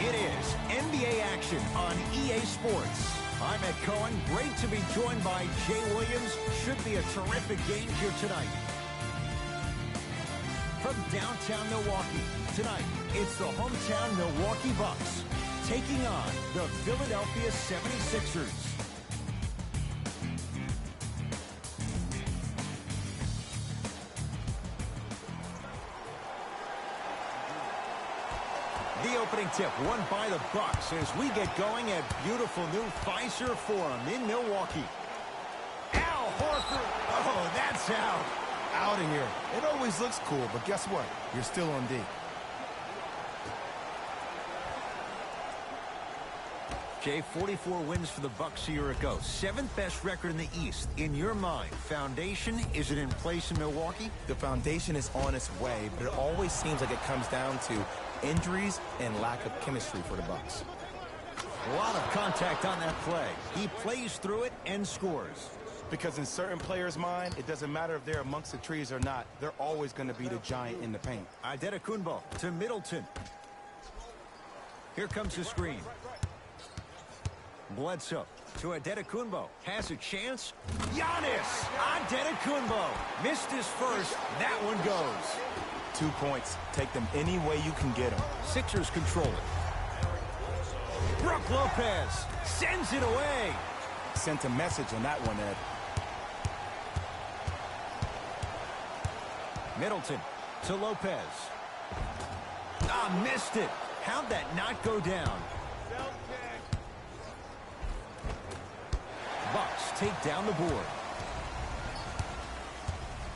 It is NBA action on EA Sports. I'm Ed Cohen. Great to be joined by Jay Williams. Should be a terrific game here tonight. From downtown Milwaukee, tonight it's the hometown Milwaukee Bucks taking on the Philadelphia 76ers. The opening tip won by the Bucks as we get going at beautiful new Fiserv Forum in Milwaukee. Al Horford. Oh, that's out. Out of here. It always looks cool, but guess what? You're still on D. Jay, 44 wins for the Bucks a year ago. 7th best record in the East. In your mind, foundation, is it in place in Milwaukee? The foundation is on its way, but it always seems like it comes down to injuries and lack of chemistry for the Bucks. A lot of contact on that play. He plays through it and scores. Because in certain players' mind, it doesn't matter if they're amongst the trees or not. They're always going to be the giant in the paint. Antetokounmpo to Middleton. Here comes the screen. Bledsoe to Antetokounmpo. Has a chance. Giannis Antetokounmpo. Missed his first. That one goes. 2 points. Take them any way you can get them. Sixers control it. Brook Lopez sends it away. Sent a message on that one, Ed. Middleton to Lopez. Missed it. How'd that not go down? Bucks take down the board.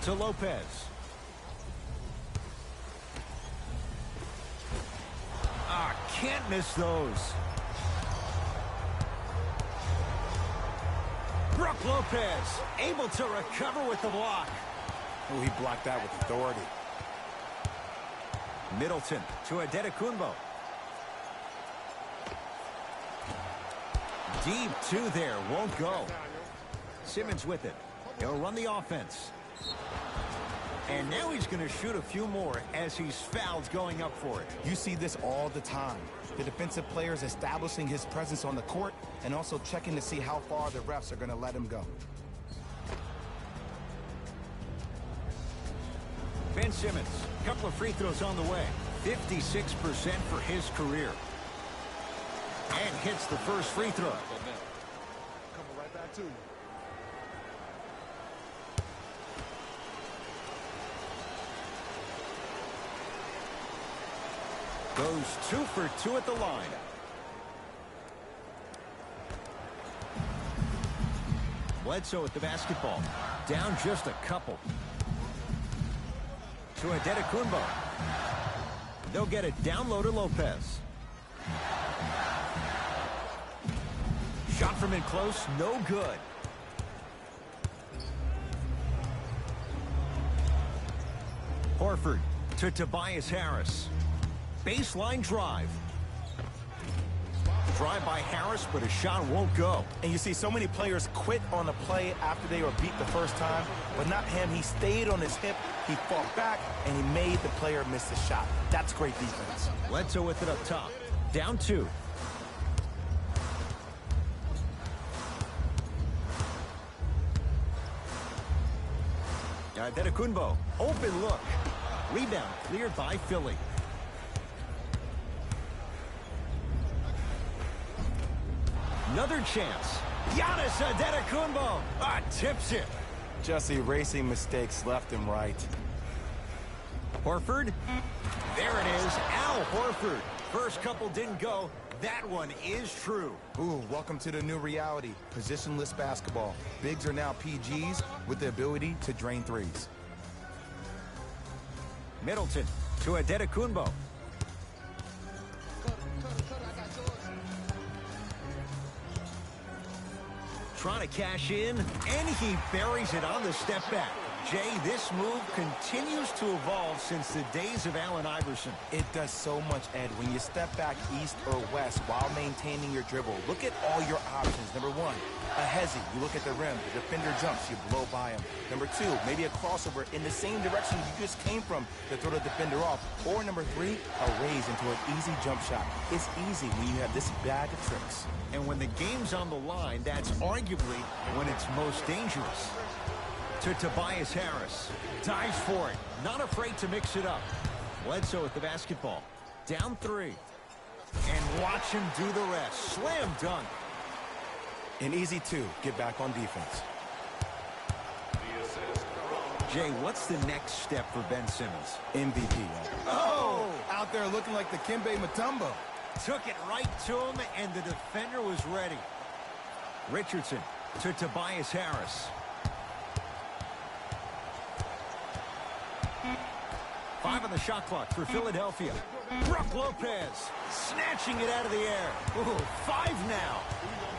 To Lopez. Can't miss those. Brook Lopez able to recover with the block. Oh, he blocked that with authority. Middleton to Antetokounmpo. Deep two there, won't go. Simmons with it. He'll run the offense. And now he's going to shoot a few more as he's fouled going up for it. You see this all the time. The defensive players establishing his presence on the court and also checking to see how far the refs are going to let him go. Ben Simmons, a couple of free throws on the way. 56% for his career. And hits the first free throw. Coming right back to you. Goes 2 for 2 at the line. Bledsoe with the basketball. Down just a couple. To Antetokounmpo. They'll get it down low to Lopez. Shot from in close, no good. Horford to Tobias Harris. Baseline drive. Drive by Harris, but a shot won't go. And you see so many players quit on a play after they were beat the first time, but not him. He stayed on his hip, he fought back, and he made the player miss the shot. That's great defense. Bledsoe with it up top. Down 2. Antetokounmpo, open look. Rebound cleared by Philly. Another chance. Giannis Antetokounmpo tips it. Just erasing mistakes left and right. Horford. There it is. Al Horford. First couple didn't go. That one is true. Ooh, welcome to the new reality. Positionless basketball. Bigs are now PGs with the ability to drain threes. Middleton to Antetokounmpo. Trying to cash in, and he buries it on the step back. Jay, this move continues to evolve since the days of Allen Iverson. It does so much, Ed. When you step back east or west while maintaining your dribble, look at all your options. Number one, a hezzy. You look at the rim. The defender jumps. You blow by him. Number two, maybe a crossover in the same direction you just came from to throw the defender off. Or number three, a raise into an easy jump shot. It's easy when you have this bag of tricks. And when the game's on the line, that's arguably when it's most dangerous. To Tobias Harris. Dives for it. Not afraid to mix it up. Bledsoe with the basketball. Down three. And watch him do the rest. Slam dunk. An easy two. Get back on defense. Jay, what's the next step for Ben Simmons? MVP. Oh! Out there looking like the Kimbe Mutombo. Took it right to him, and the defender was ready. Richardson to Tobias Harris. 5 on the shot clock for Philadelphia. Brook Lopez snatching it out of the air. Ooh, 5 now.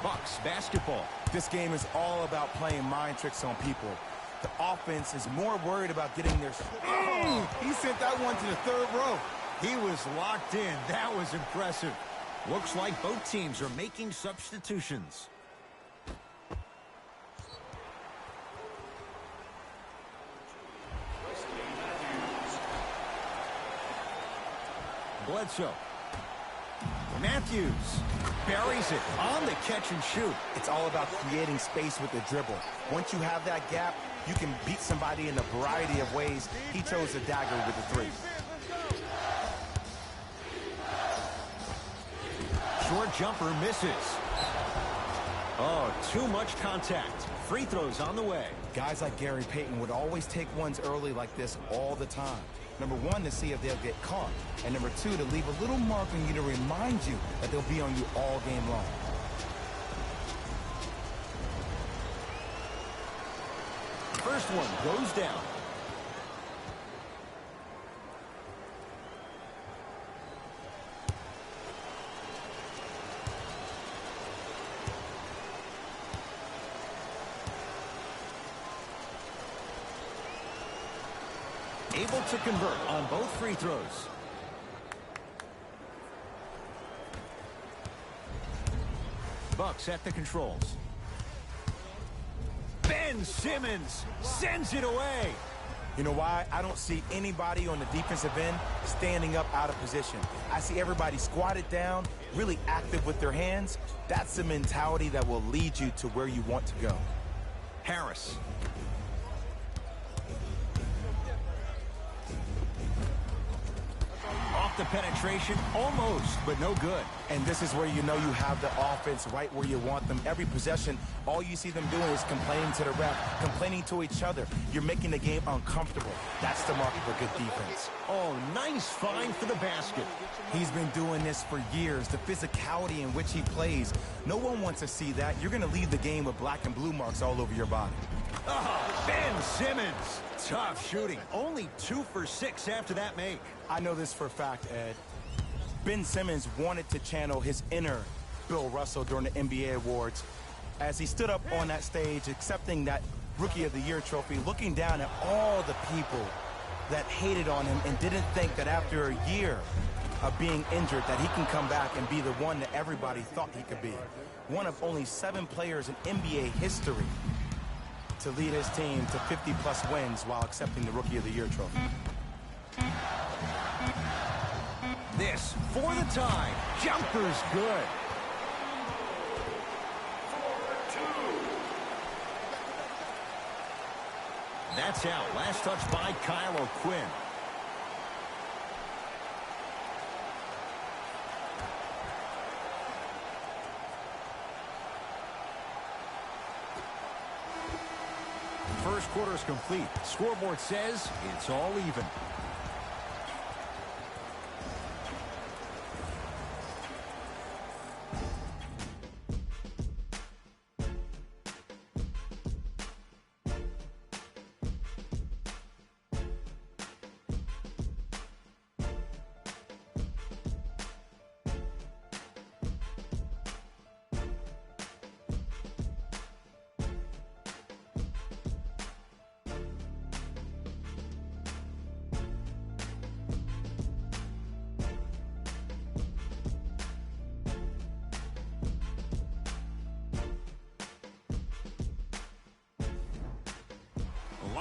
Bucks basketball. This game is all about playing mind tricks on people. The offense is more worried about getting their... He sent that one to the third row. He was locked in. That was impressive. Looks like both teams are making substitutions. Bledsoe. Matthews buries it on the catch and shoot. It's all about creating space with the dribble. Once you have that gap, you can beat somebody in a variety of ways. He chose the dagger with the three. Short jumper misses. Oh, too much contact. Free throws on the way. Guys like Gary Payton would always take ones early like this all the time. Number one, to see if they'll get caught. And number two, to leave a little mark on you to remind you that they'll be on you all game long. First one goes down. Able to convert on both free throws. Bucks at the controls. Ben Simmons sends it away. You know why? I don't see anybody on the defensive end standing up out of position. I see everybody squatted down, really active with their hands. That's the mentality that will lead you to where you want to go. Harris. Off the penetration, almost, but no good. And this is where you know you have the offense right where you want them. Every possession, all you see them doing is complaining to the ref, complaining to each other. You're making the game uncomfortable. That's the mark of a good defense. Oh, nice find for the basket. He's been doing this for years. The physicality in which he plays, no one wants to see that. You're going to leave the game with black and blue marks all over your body. Oh, Ben Simmons. Tough shooting. Only 2 for 6 after that make. I know this for a fact, Ed. Ben Simmons wanted to channel his inner Bill Russell during the NBA awards as he stood up on that stage accepting that Rookie of the Year trophy, looking down at all the people that hated on him and didn't think that after a year of being injured that he can come back and be the one that everybody thought he could be. One of only 7 players in NBA history to lead his team to 50-plus wins while accepting the Rookie of the Year trophy. This for the tie. Jumper's good. That's out. Last touch by Kyle O'Quinn. First quarter is complete. Scoreboard says it's all even.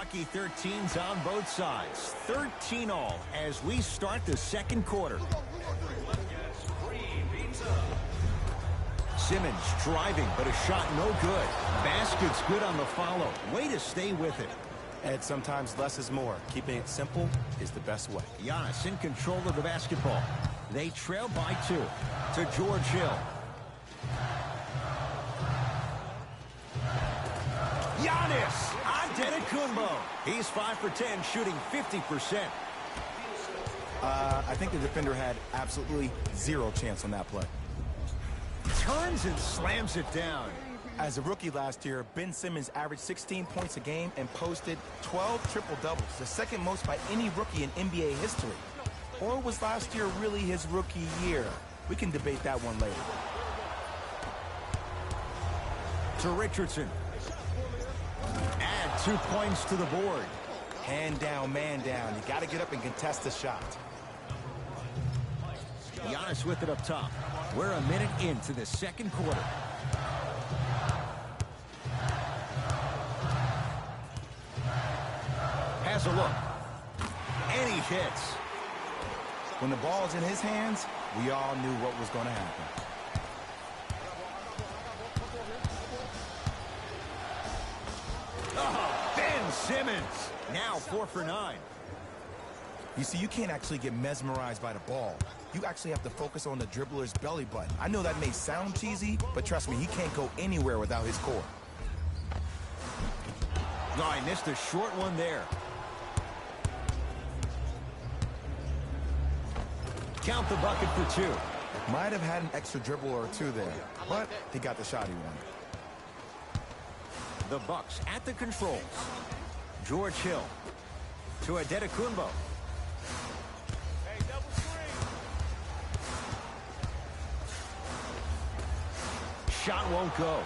Milwaukee 13s on both sides. 13 all as we start the second quarter. Simmons driving, but a shot no good. Basket's good on the follow. Way to stay with it. And sometimes less is more. Keeping it simple is the best way. Giannis in control of the basketball. They trail by 2 to George Hill. Giannis Antetokounmpo. He's 5 for 10, shooting 50%. I think the defender had absolutely zero chance on that play. Turns and slams it down. As a rookie last year, Ben Simmons averaged 16 points a game and posted 12 triple-doubles, the second most by any rookie in NBA history. Or was last year really his rookie year? We can debate that one later. To Richardson. Add 2 points to the board. Hand down, man down. You got to get up and contest the shot. Giannis with it up top. We're a minute into the second quarter. Has a look. And he hits. When the ball's in his hands, we all knew what was going to happen. Oh, Ben Simmons. Now 4 for 9. You see, you can't actually get mesmerized by the ball. You actually have to focus on the dribbler's belly button. I know that may sound cheesy, but trust me, he can't go anywhere without his core. Oh, I missed a short one there. Count the bucket for 2. Might have had an extra dribble or 2 there, but he got the shot he wanted. The Bucks at the controls. George Hill to Antetokounmpo. Shot won't go.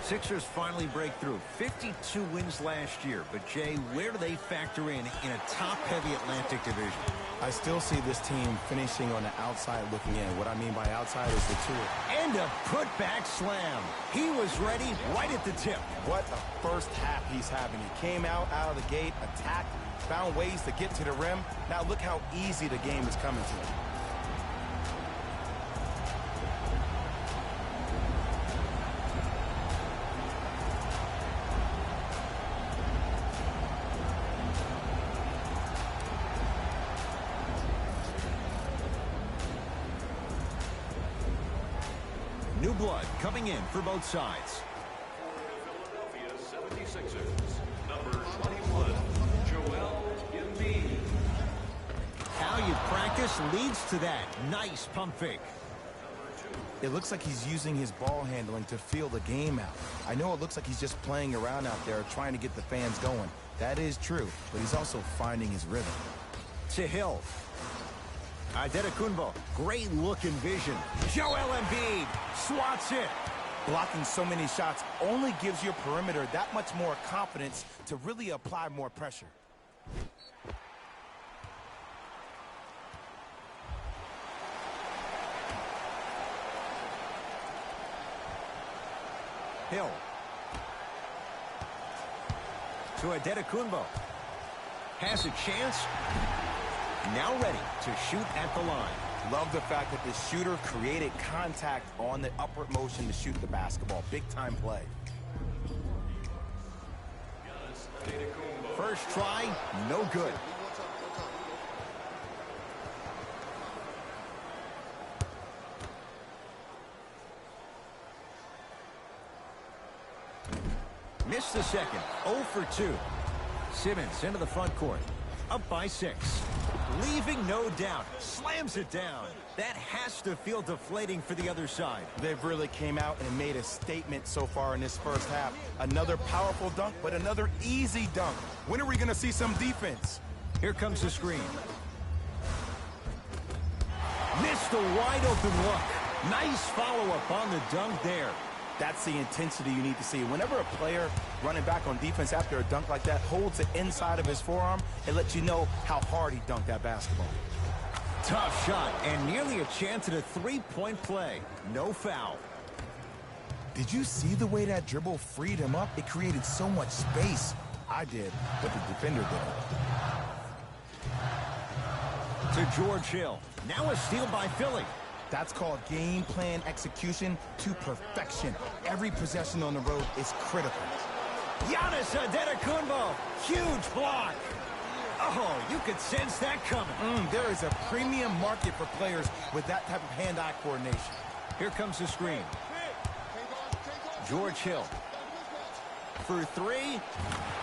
Sixers finally break through. 52 wins last year. But, Jay, where do they factor in a top-heavy Atlantic division? I still see this team finishing on the outside looking in. What I mean by outside is the 2. And a putback slam. He was ready right at the tip. What a first half he's having. He came out of the gate, attacked, found ways to get to the rim. Now look how easy the game is coming to him. New blood coming in for both sides. Philadelphia 76ers, number 21, Joel Embiid. How you practice leads to that. Nice pump fake. It looks like he's using his ball handling to feel the game out. I know it looks like he's just playing around out there trying to get the fans going. That is true, but he's also finding his rhythm. To Hill. Antetokounmpo, great look and vision. Joel Embiid swats it. Blocking so many shots only gives your perimeter that much more confidence to really apply more pressure. Hill. To Antetokounmpo. Has a chance. Now ready to shoot at the line. Love the fact that the shooter created contact on the upward motion to shoot the basketball. Big time play. First try, no good. Missed the second. 0 for 2. Simmons into the front court. Up by 6. Leaving no doubt. Slams it down. That has to feel deflating for the other side. They've really came out and made a statement so far in this first half. Another powerful dunk, but another easy dunk. When are we going to see some defense? Here comes the screen. Missed a wide open look. Nice follow-up on the dunk there. That's the intensity you need to see. Whenever a player running back on defense after a dunk like that holds the inside of his forearm, it lets you know how hard he dunked that basketball. Tough shot and nearly a chance at a three-point play. No foul. Did you see the way that dribble freed him up? It created so much space. I did, but the defender didn't. To George Hill. Now a steal by Philly. That's called game plan execution to perfection. Every possession on the road is critical. Giannis Antetokounmpo. Huge block. Oh, you could sense that coming. There is a premium market for players with that type of hand-eye coordination. Here comes the screen. George Hill. For three.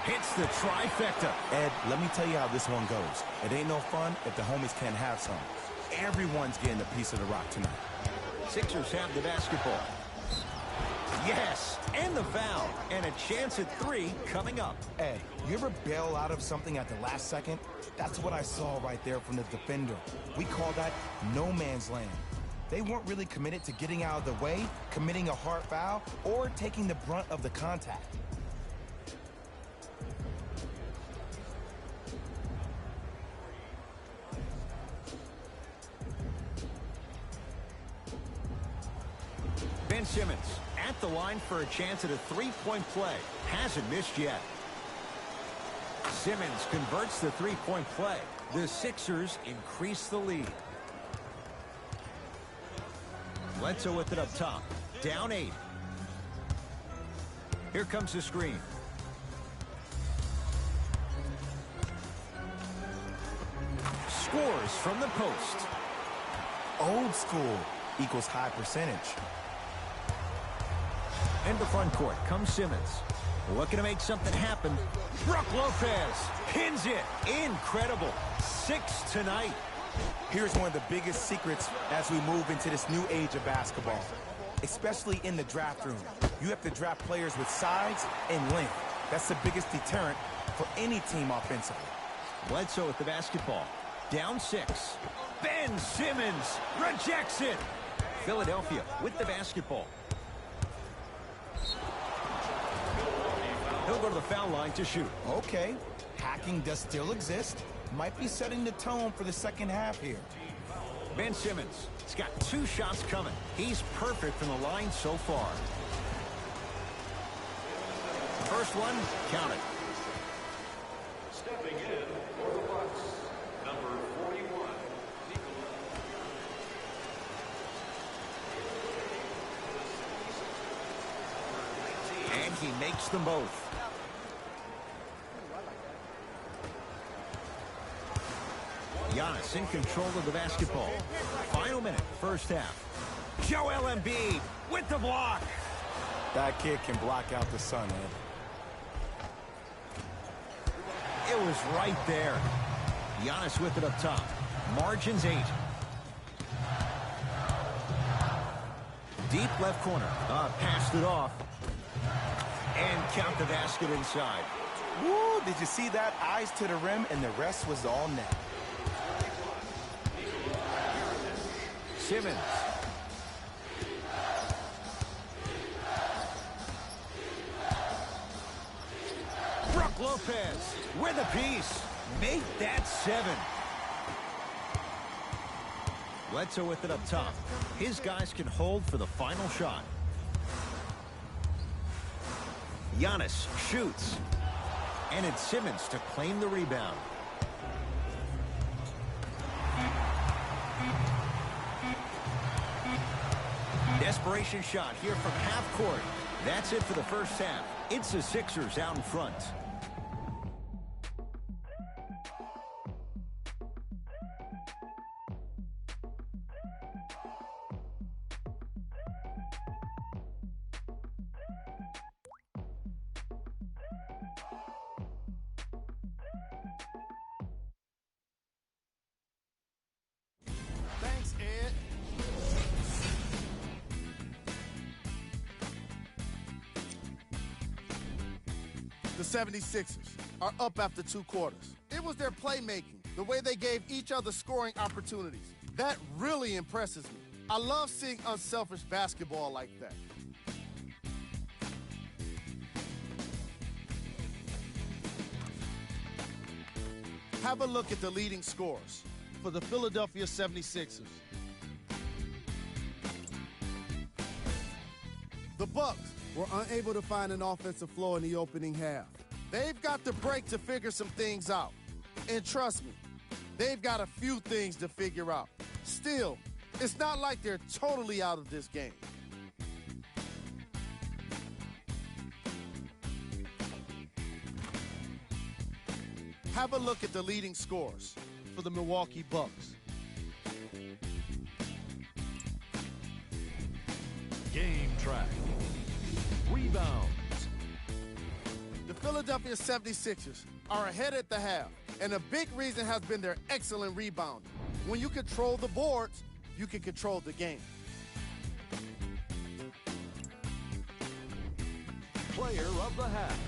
Hits the trifecta. Ed, let me tell you how this one goes. It ain't no fun if the homies can't have some. Everyone's getting a piece of the rock tonight. Sixers have the basketball. Yes, and the foul. And a chance at three coming up. Ed, you ever bail out of something at the last second? That's what I saw right there from the defender. We call that no man's land. They weren't really committed to getting out of the way, committing a hard foul, or taking the brunt of the contact. Ben Simmons at the line for a chance at a three-point play. Hasn't missed yet. Simmons converts the three-point play. The Sixers increase the lead. Bledsoe with it up top. Down 8. Here comes the screen. Scores from the post. Old school equals high percentage. Into front court comes Simmons. Looking to make something happen. Brook Lopez pins it. Incredible. 6 tonight. Here's one of the biggest secrets as we move into this new age of basketball, especially in the draft room. You have to draft players with size and length. That's the biggest deterrent for any team offensively. Bledsoe with the basketball. Down 6. Ben Simmons rejects it. Philadelphia with the basketball. He'll go to the foul line to shoot. Okay, hacking does still exist. Might be setting the tone for the second half here. Ben Simmons, he's got 2 shots coming. He's perfect from the line so far. First one, count it. Stepping in for the Bucks, number 41, And he makes them both. Giannis in control of the basketball. Final minute, first half. Joel Embiid with the block. That kid can block out the sun, Ed. It was right there. Giannis with it up top. Margins 8. Deep left corner. Passed it off. And count the basket inside. Woo, did you see that? Eyes to the rim, and the rest was all net. Simmons. Brook Lopez with a piece. Make that 7. Bledsoe with it up top. His guys can hold for the final shot. Giannis shoots. And it's Simmons to claim the rebound. Desperation shot here from half court. That's it for the first half. It's the Sixers out in front. Thanks, Ed. The 76ers are up after 2 quarters. It was their playmaking, the way they gave each other scoring opportunities. That really impresses me. I love seeing unselfish basketball like that. Have a look at the leading scorers for the Philadelphia 76ers. The Bucks were unable to find an offensive flow in the opening half. They've got the break to figure some things out. And trust me, they've got a few things to figure out. Still, it's not like they're totally out of this game. Have a look at the leading scorers for the Milwaukee Bucks. Game track. Rebounds. The Philadelphia 76ers are ahead at the half, and a big reason has been their excellent rebounding. When you control the boards, you can control the game. Player of the half.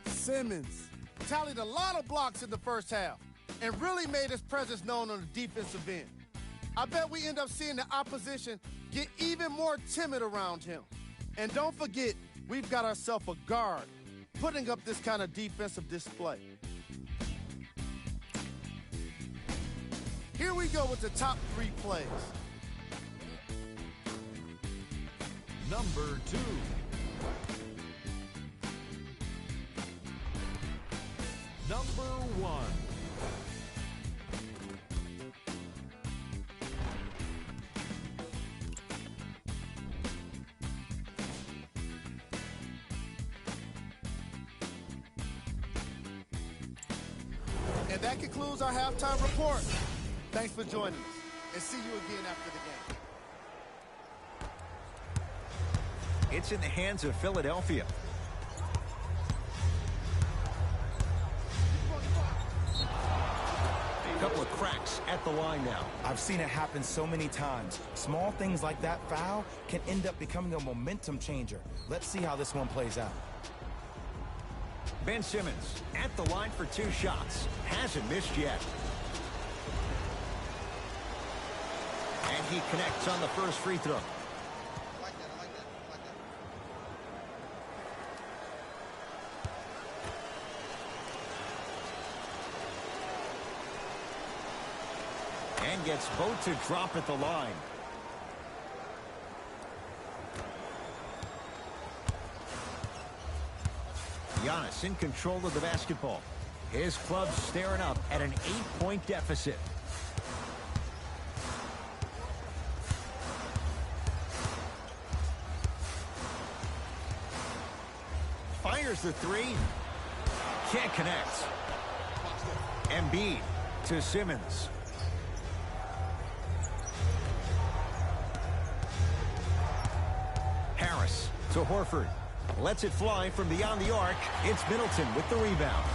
Simmons tallied a lot of blocks in the first half and really made his presence known on the defensive end. I bet we end up seeing the opposition get even more timid around him. And don't forget, we've got ourselves a guard putting up this kind of defensive display. Here we go with the top 3 plays. Number 2. Number 1. And that concludes our halftime report. Thanks for joining us, and see you again after the game. It's in the hands of Philadelphia. A couple of cracks at the line now. I've seen it happen so many times. Small things like that foul can end up becoming a momentum changer. Let's see how this one plays out. Ben Simmons at the line for 2 shots. Hasn't missed yet. And he connects on the first free throw. And gets both to drop at the line. Giannis in control of the basketball. His club staring up at an 8-point deficit. Fires the 3. Can't connect. Embiid to Simmons. Harris to Horford. Lets it fly from beyond the arc. It's Middleton with the rebound.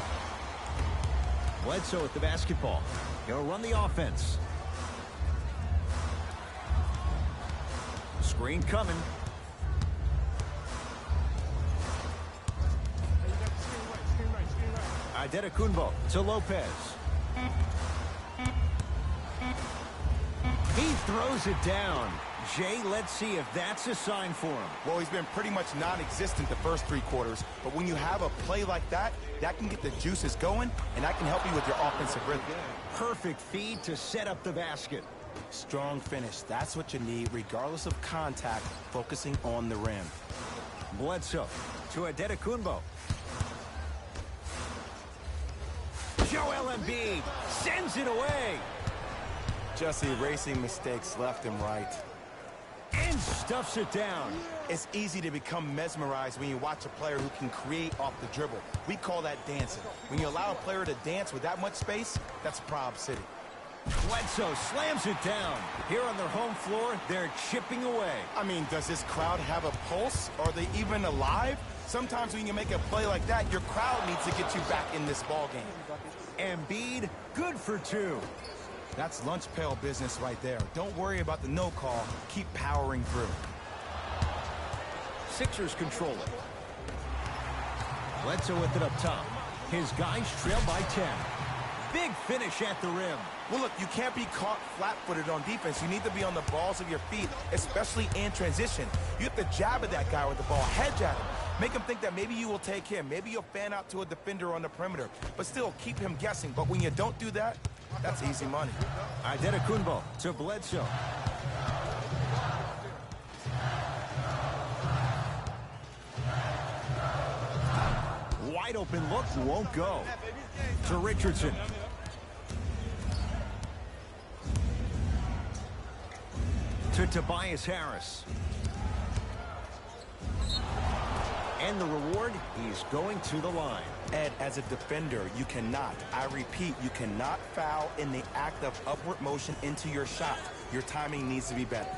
Bledsoe with the basketball. He'll run the offense. Screen coming. Antetokounmpo to Lopez. He throws it down. Jay, let's see if that's a sign for him. Well, he's been pretty much non-existent the first 3 quarters, but when you have a play like that, that can get the juices going, and that can help you with your offensive rhythm. Perfect feed to set up the basket. Strong finish. That's what you need, regardless of contact, focusing on the rim. Bledsoe to Antetokounmpo. Joel Embiid sends it away. Just erasing mistakes left and right. And stuffs it down. It's easy to become mesmerized when you watch a player who can create off the dribble. We call that dancing. When you allow a player to dance with that much space, that's Prob City. Bledsoe slams it down. Here on their home floor, they're chipping away. I mean, does this crowd have a pulse? Are they even alive? Sometimes when you make a play like that, your crowd needs to get you back in this ball game. Embiid, good for 2. That's lunch pail business right there. Don't worry about the no call. Keep powering through. Sixers control it. Bledsoe with it up top. His guys trail by 10. Big finish at the rim. Well, look, you can't be caught flat-footed on defense. You need to be on the balls of your feet, especially in transition. You have to jab at that guy with the ball, hedge at him. Make him think that maybe you will take him. Maybe you'll fan out to a defender on the perimeter. But still, keep him guessing. But when you don't do that, that's easy money. Antetokounmpo to Bledsoe. wide open look won't go. To Richardson. To Tobias Harris. And the reward, he's going to the line. Ed, as a defender, you cannot, I repeat, you cannot foul in the act of upward motion into your shot. Your timing needs to be better.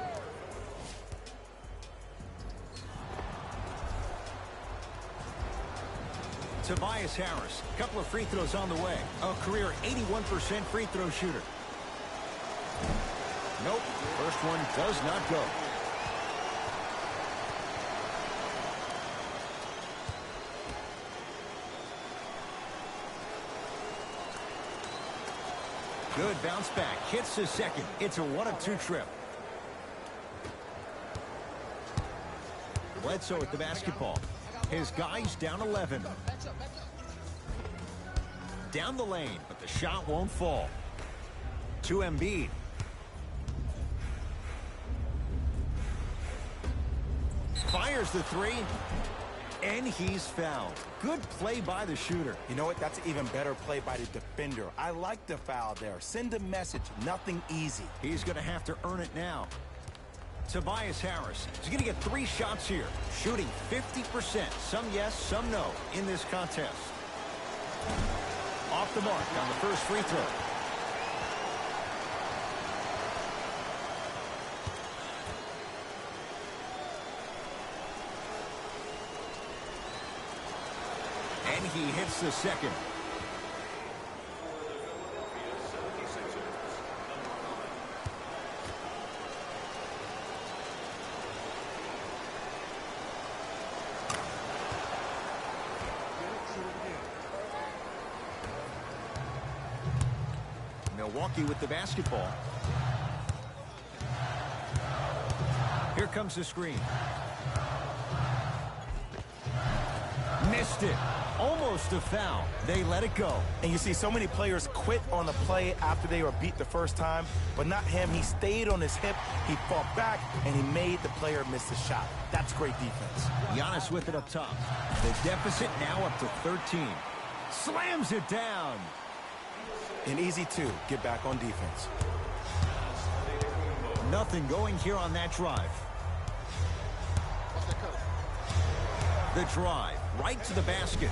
Tobias Harris, a couple of free throws on the way. A career 81% free throw shooter. Nope, first one does not go. Good bounce back, hits the second. It's a 1-of-2 trip. Bledsoe with the basketball. His guys down 11. Down the lane, but the shot won't fall. To Embiid. Fires the three, and he's fouled. Good play by the shooter. You know what? That's an even better play by the defender. I like the foul there. Send a message. Nothing easy. He's going to have to earn it now. Tobias Harris is going to get 3 shots here, shooting 50%. Some yes, some no in this contest. Off the mark on the first free throw. And he hits the second. Milwaukee with the basketball. Here comes the screen. Missed it. Almost a foul. They let it go. And you see so many players quit on the play after they were beat the first time, but not him. He stayed on his hip, he fought back, and he made the player miss the shot. That's great defense. Giannis with it up top. The deficit now up to 13. Slams it down. An easy 2. Get back on defense. Nothing going here on that drive. The drive, right to the basket,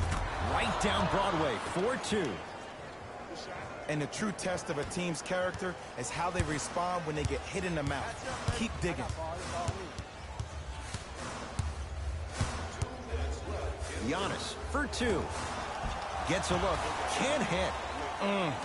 right down Broadway, 4-2. And the true test of a team's character is how they respond when they get hit in the mouth. Keep digging. Giannis for 2. Gets a look, can't hit.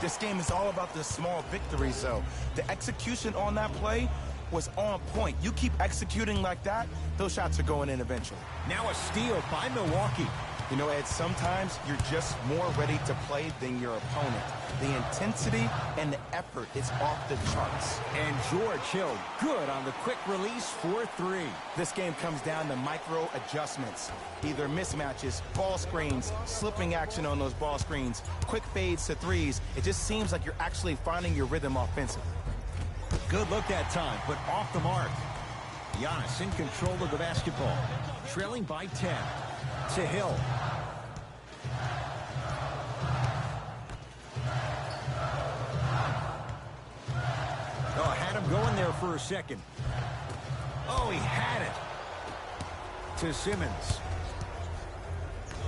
This game is all about the small victories, though. The execution on that play was on point. You keep executing like that, those shots are going in eventually. Now a steal by Milwaukee. You know, Ed, sometimes you're just more ready to play than your opponent. The intensity and the effort is off the charts. And George Hill, good on the quick release for 3. This game comes down to micro adjustments. Either mismatches, ball screens, slipping action on those ball screens, quick fades to threes. It just seems like you're actually finding your rhythm offensively. Good look that time, but off the mark. Giannis in control of the basketball. Trailing by 10. To Hill. Oh, had him going there for a second. Oh, he had it. To Simmons.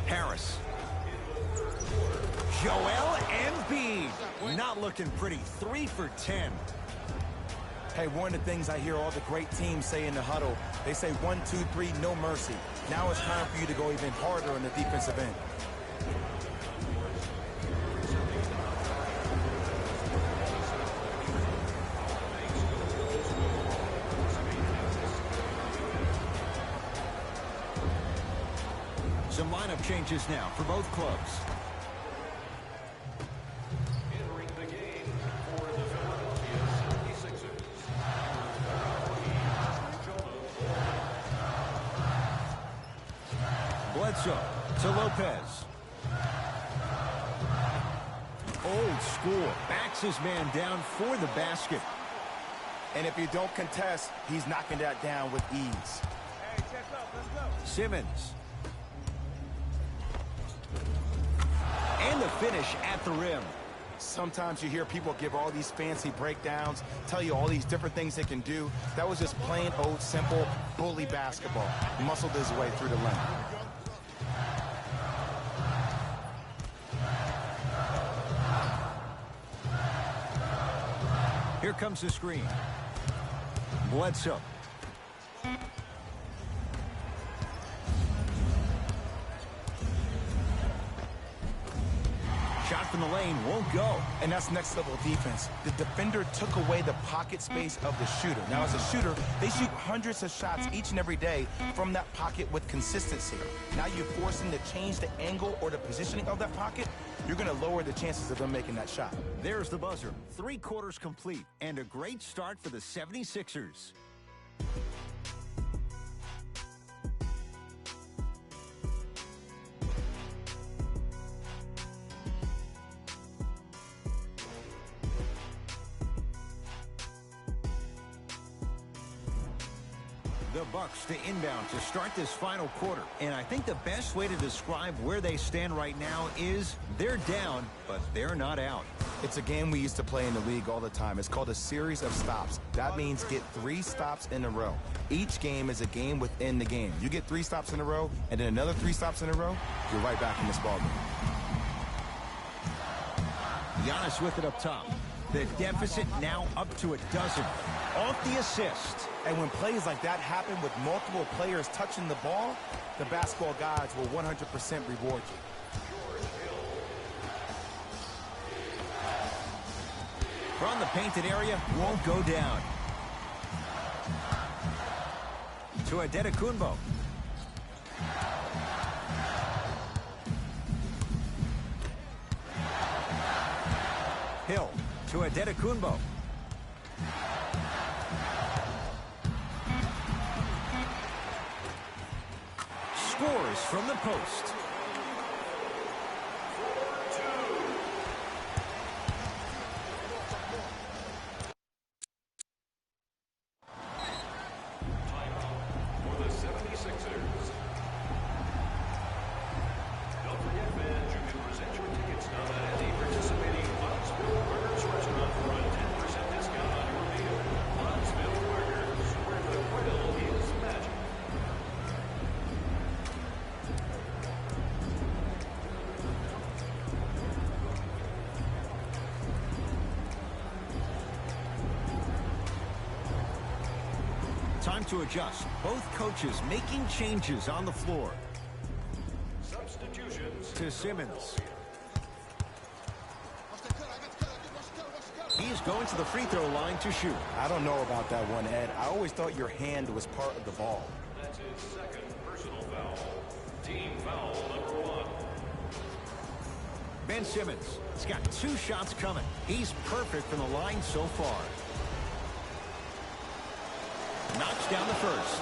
Harris. Joel Embiid. Not looking pretty. 3 for 10. Hey, one of the things I hear all the great teams say in the huddle, they say 1, 2, 3, no mercy. Now it's time for you to go even harder on the defensive end. Some lineup changes now for both clubs. Bledsoe to Lopez. Old school. Backs his man down for the basket. And if you don't contest, he's knocking that down with ease. Simmons. And the finish at the rim. Sometimes you hear people give all these fancy breakdowns, tell you all these different things they can do. That was just plain old simple bully basketball. Muscled his way through the lane. Here comes the screen. Bledsoe. Shot from the lane won't go. And that's next level defense. The defender took away the pocket space of the shooter. Now, as a shooter, they shoot hundreds of shots each and every day from that pocket with consistency. Now you force them to change the angle or the positioning of that pocket, you're going to lower the chances of them making that shot. There's the buzzer. 3 quarters complete, and a great start for the 76ers. The Bucks to inbound to start this final quarter. And I think the best way to describe where they stand right now is they're down, but they're not out. It's a game we used to play in the league all the time. It's called a series of stops. That means get 3 stops in a row. Each game is a game within the game. You get 3 stops in a row, and then another 3 stops in a row, you're right back in this ballgame. Giannis with it up top. The deficit now up to a dozen. Off the assist. And when plays like that happen with multiple players touching the ball, the basketball gods will 100% reward you. From the painted area, won't go down. To Adetokunbo. Hill to Adetokunbo. Scores from the post. For the 76ers. Don't forget, fans, you can present your tickets now at any participating Huntsville Burgers restaurant for a 10% discount on your meal. Huntsville Burgers, where the grill is magic. Time to adjust. Both coaches making changes on the floor. Substitutions. To Simmons. He's going to the free throw line to shoot. I don't know about that one, Ed. I always thought your hand was part of the ball. That's his second personal foul. Team foul number 1. Ben Simmons has got 2 shots coming. He's perfect from the line so far. Knocks down the first.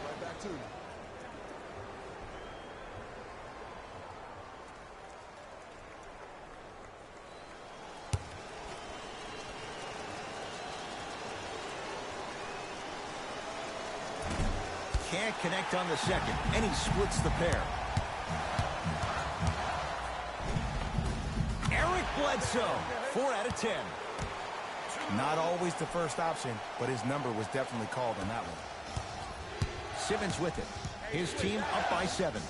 Right back to you. Can't connect on the second, and he splits the pair. Eric Bledsoe, 4 out of 10. Not always the first option, but his number was definitely called on that one. Simmons with it. His team up by 7.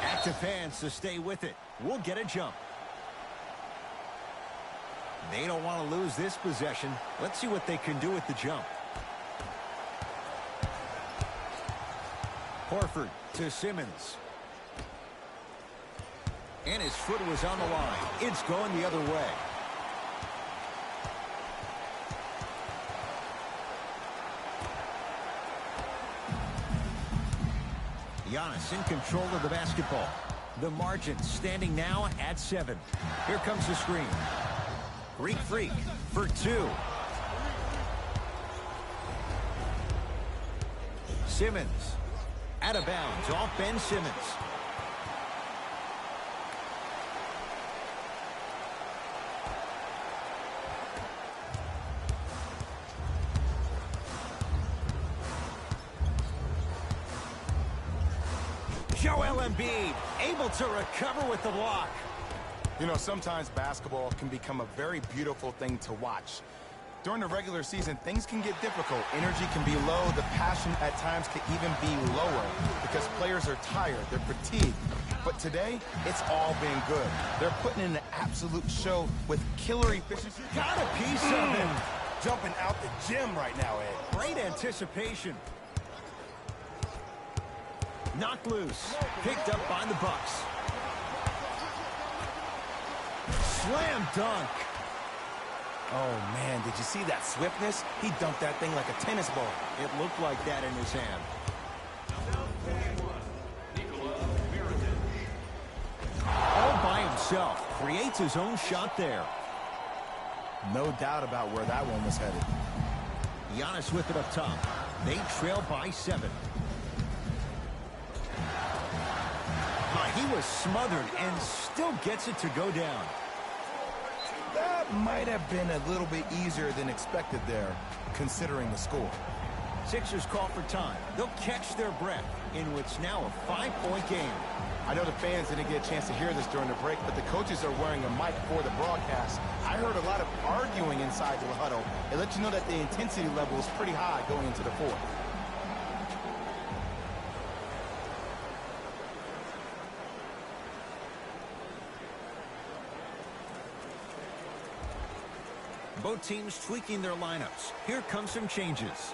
Active fans to stay with it. We'll get a jump. They don't want to lose this possession. Let's see what they can do with the jump. Horford to Simmons. And his foot was on the line. It's going the other way. Giannis in control of the basketball. The margin standing now at 7. Here comes the screen. Greek Freak for 2. Simmons out of bounds off Ben Simmons. Joel Embiid able to recover with the block. You know, sometimes basketball can become a very beautiful thing to watch. During the regular season, things can get difficult. Energy can be low. The passion at times can even be lower because players are tired. They're fatigued. But today, it's all been good. They're putting in an absolute show with killer efficiency. Got a piece of him. Jumping out the gym right now, Ed. Great anticipation. Knocked loose. Picked up by the Bucks. Slam dunk. Oh, man, did you see that swiftness? He dunked that thing like a tennis ball. It looked like that in his hand. All by himself. Creates his own shot there. No doubt about where that one was headed. Giannis with it up top. They trail by 7. He was smothered and still gets it to go down. That might have been a little bit easier than expected there, considering the score. Sixers call for time. They'll catch their breath in what's now a 5-point game. I know the fans didn't get a chance to hear this during the break, but the coaches are wearing a mic for the broadcast. I heard a lot of arguing inside the huddle. It lets you know that the intensity level is pretty high going into the fourth. Both teams tweaking their lineups. Here come some changes.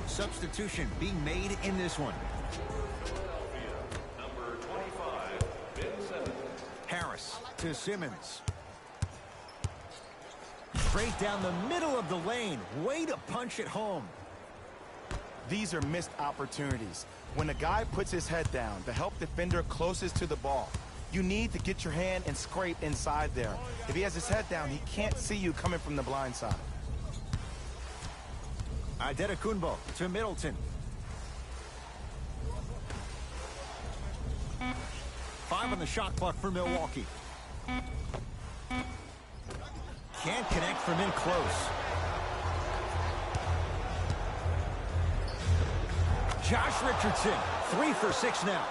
Substitution being made in this one. To Simmons. Straight down the middle of the lane. Way to punch it home. These are missed opportunities. When a guy puts his head down, the help defender closest to the ball, you need to get your hand and scrape inside there. If he has his head down, he can't see you coming from the blind side. Adetokunbo to Middleton. 5 on the shot clock for Milwaukee. Can't connect from in close. Josh Richardson, 3 for 6 now.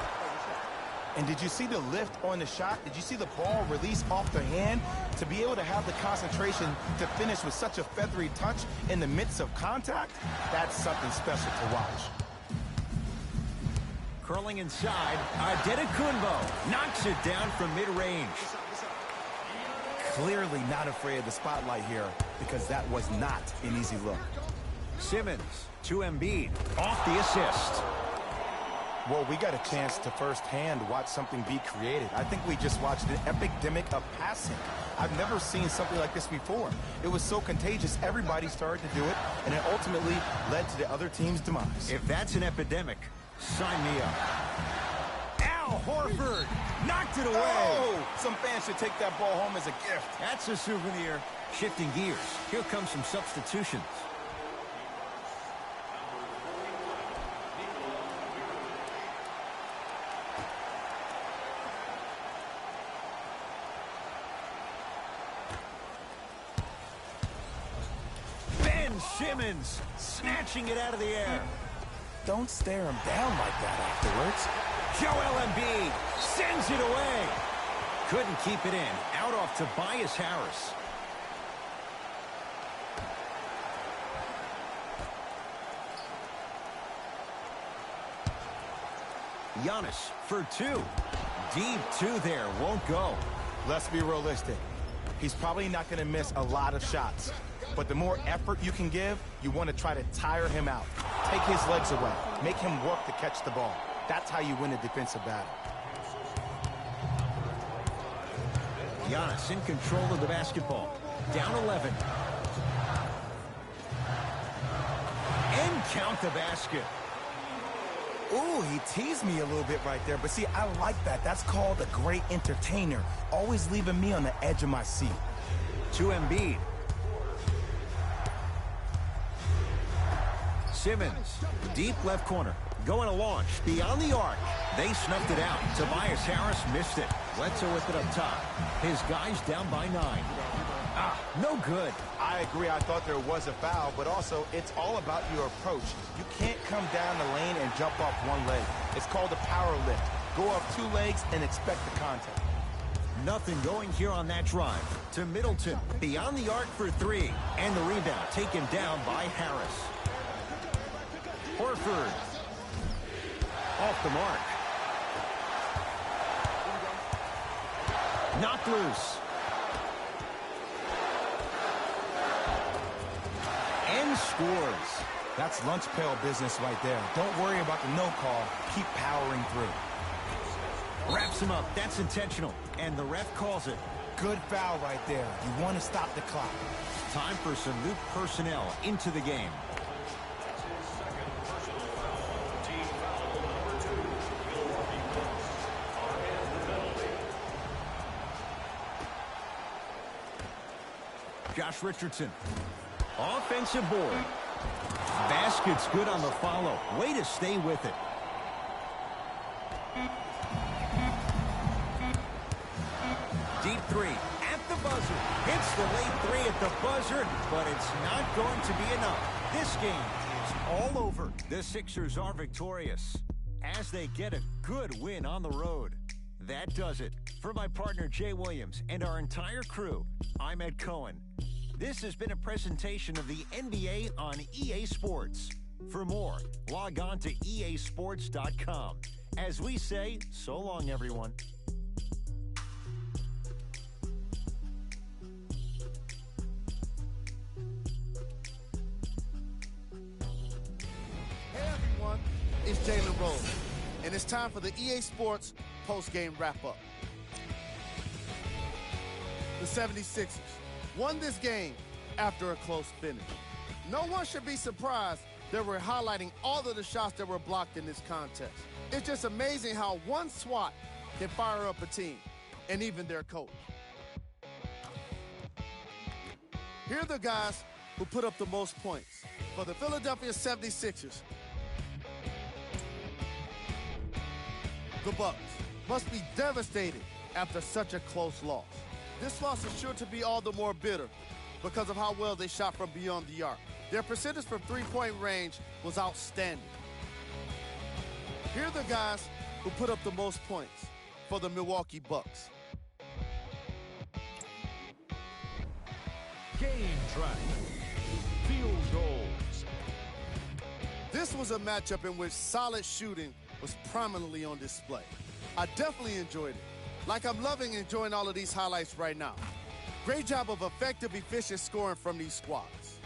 And did you see the lift on the shot? Did you see the ball release off the hand? To be able to have the concentration to finish with such a feathery touch in the midst of contact, that's something special to watch. Curling inside, Adetokunbo knocks it down from mid-range. Clearly not afraid of the spotlight here because that was not an easy look. Simmons to Embiid, off the assist. Well, we got a chance to firsthand watch something be created. I think we just watched an epidemic of passing. I've never seen something like this before. It was so contagious, everybody started to do it, and it ultimately led to the other team's demise. If that's an epidemic, sign me up. Al Horford knocked it away. Oh, some fans should take that ball home as a gift. That's a souvenir. Shifting gears, here comes some substitutions. Ben Simmons snatching it out of the air. Don't stare him down like that afterwards. Joel Embiid sends it away. Couldn't keep it in. Out off Tobias Harris. Giannis for 2. Deep 2 there. Won't go. Let's be realistic. He's probably not going to miss a lot of shots. But the more effort you can give, you want to try to tire him out. Take his legs away. Make him work to catch the ball. That's how you win a defensive battle. Giannis in control of the basketball. Down 11. And count the basket. Ooh, he teased me a little bit right there. But see, I like that. That's called a great entertainer. Always leaving me on the edge of my seat. To Embiid. Simmons, deep left corner, going to launch, beyond the arc. They snuffed it out. Tobias Harris missed it. Bledsoe with it up top. His guys down by 9. No good. I agree. I thought there was a foul, but also it's all about your approach. You can't come down the lane and jump off one leg. It's called a power lift. Go off 2 legs and expect the contact. Nothing going here on that drive. To Middleton, beyond the arc for 3. And the rebound taken down by Harris. Horford. Off the mark. Knocked loose. And scores. That's lunch pail business right there. Don't worry about the no call. Keep powering through. Wraps him up. That's intentional. And the ref calls it. Good foul right there. You want to stop the clock. Time for some new personnel into the game. Josh Richardson. Offensive board. Basket's good on the follow. Way to stay with it. Deep 3 at the buzzer. Hits the late 3 at the buzzer, but it's not going to be enough. This game is all over. The Sixers are victorious as they get a good win on the road. That does it. For my partner Jay Williams and our entire crew, I'm Ed Cohen. This has been a presentation of the NBA on EA Sports. For more, log on to easports.com. As we say, so long, everyone. Hey everyone, it's Jalen Rose, and it's time for the EA Sports post-game wrap-up. The 76ers won this game after a close finish. No one should be surprised that we're highlighting all of the shots that were blocked in this contest. It's just amazing how one swat can fire up a team, and even their coach. Here are the guys who put up the most points. For the Philadelphia 76ers, the Bucks must be devastated after such a close loss. This loss is sure to be all the more bitter because of how well they shot from beyond the arc. Their percentage from three-point range was outstanding. Here are the guys who put up the most points for the Milwaukee Bucks. Game track. Field goals. This was a matchup in which solid shooting was prominently on display. I definitely enjoyed it. Like I'm loving enjoying all of these highlights right now. Great job of effective, efficient scoring from these squads.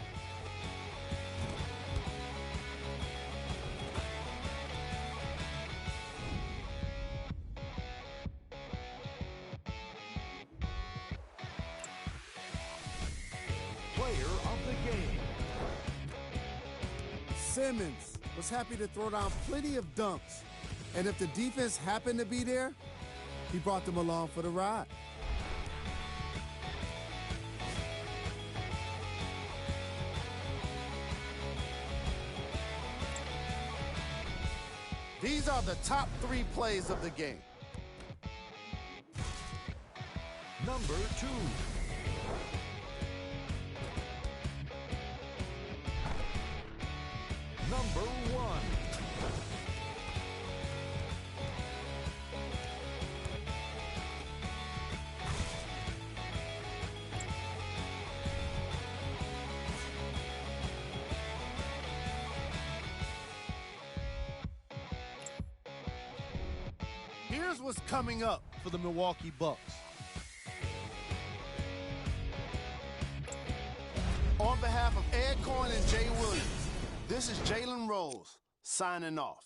Player of the game. Simmons was happy to throw down plenty of dunks. And if the defense happened to be there, he brought them along for the ride. These are the top 3 plays of the game. Number 2. Number 1. Here's what's coming up for the Milwaukee Bucks. On behalf of Ed Cohen and Jay Williams, this is Jalen Rose signing off.